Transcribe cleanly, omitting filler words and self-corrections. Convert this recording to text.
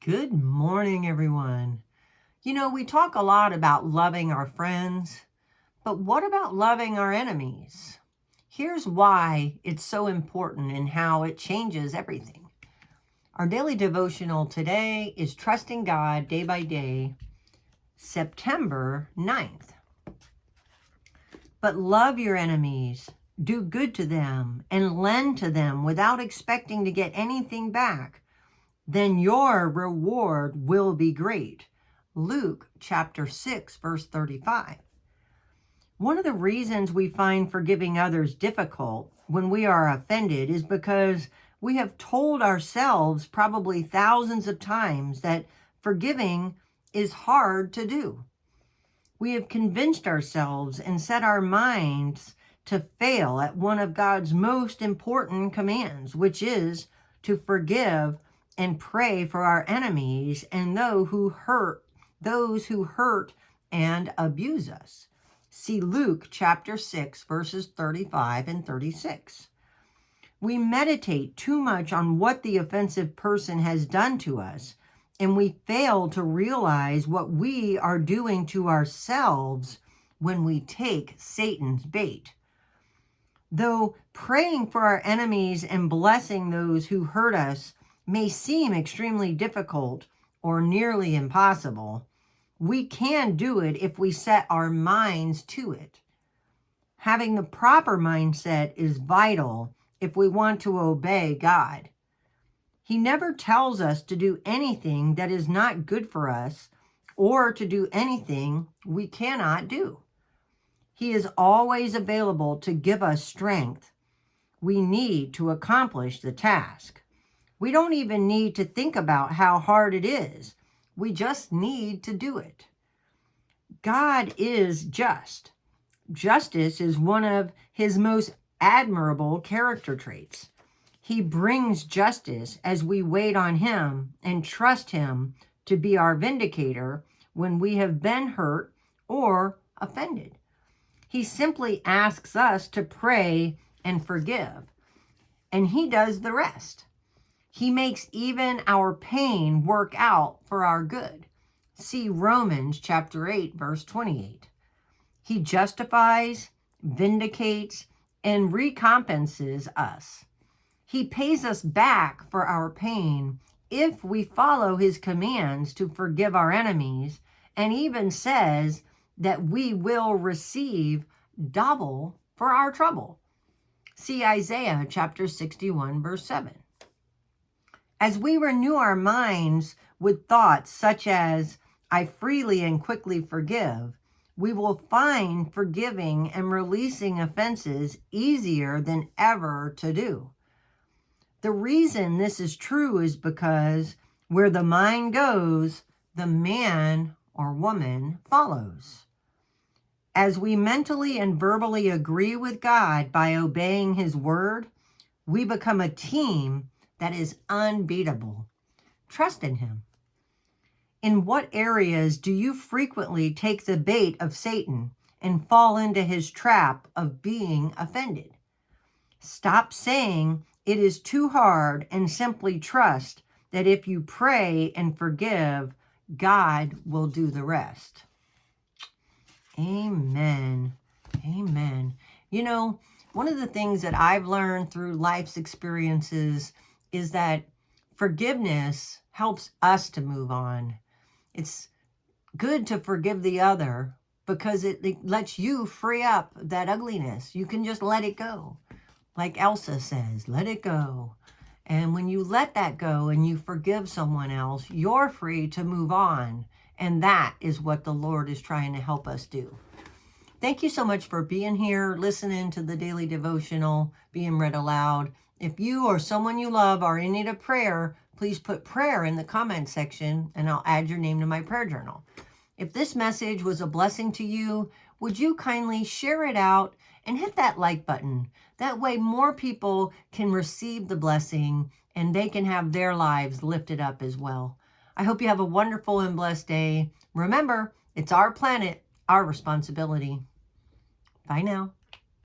Good morning, everyone. We talk a lot about loving our friends, but what about loving our enemies? Here's why it's so important and how it changes everything. Our daily devotional today is Trusting God Day by Day, September 9th. But love your enemies, do good to them, and lend to them without expecting to get anything back. Then your reward will be great. Luke chapter 6, verse 35. One of the reasons we find forgiving others difficult when we are offended is because we have told ourselves probably thousands of times that forgiving is hard to do. We have convinced ourselves and set our minds to fail at one of God's most important commands, which is to forgive and pray for our enemies and those who hurt and abuse us. See Luke chapter 6, verses 35 and 36. We meditate too much on what the offensive person has done to us, and we fail to realize what we are doing to ourselves when we take Satan's bait. Though praying for our enemies and blessing those who hurt us may seem extremely difficult or nearly impossible, we can do it if we set our minds to it. Having the proper mindset is vital if we want to obey God. He never tells us to do anything that is not good for us or to do anything we cannot do. He is always available to give us strength we need to accomplish the task. We don't even need to think about how hard it is. We just need to do it. God is just. Justice is one of his most admirable character traits. He brings justice as we wait on him and trust him to be our vindicator when we have been hurt or offended. He simply asks us to pray and forgive, and he does the rest. He makes even our pain work out for our good. See Romans chapter 8, verse 28. He justifies, vindicates, and recompenses us. He pays us back for our pain if we follow his commands to forgive our enemies, and even says that we will receive double for our trouble. See Isaiah chapter 61, verse 7. As we renew our minds with thoughts such as, I freely and quickly forgive, we will find forgiving and releasing offenses easier than ever to do. The reason this is true is because where the mind goes, the man or woman follows. As we mentally and verbally agree with God by obeying his word, we become a team that is unbeatable. Trust in him. In what areas do you frequently take the bait of Satan and fall into his trap of being offended? Stop saying it is too hard and simply trust that if you pray and forgive, God will do the rest. Amen. Amen. One of the things that I've learned through life's experiences is that forgiveness helps us to move on. It's good to forgive the other because it lets you free up that ugliness. You can just let it go. Like Elsa says, let it go. And when you let that go and you forgive someone else, you're free to move on. And that is what the Lord is trying to help us do. Thank you so much for being here, listening to the daily devotional, being read aloud. If you or someone you love are in need of prayer, please put prayer in the comment section and I'll add your name to my prayer journal. If this message was a blessing to you, would you kindly share it out and hit that like button? That way more people can receive the blessing and they can have their lives lifted up as well. I hope you have a wonderful and blessed day. Remember, it's our planet, our responsibility. Bye now.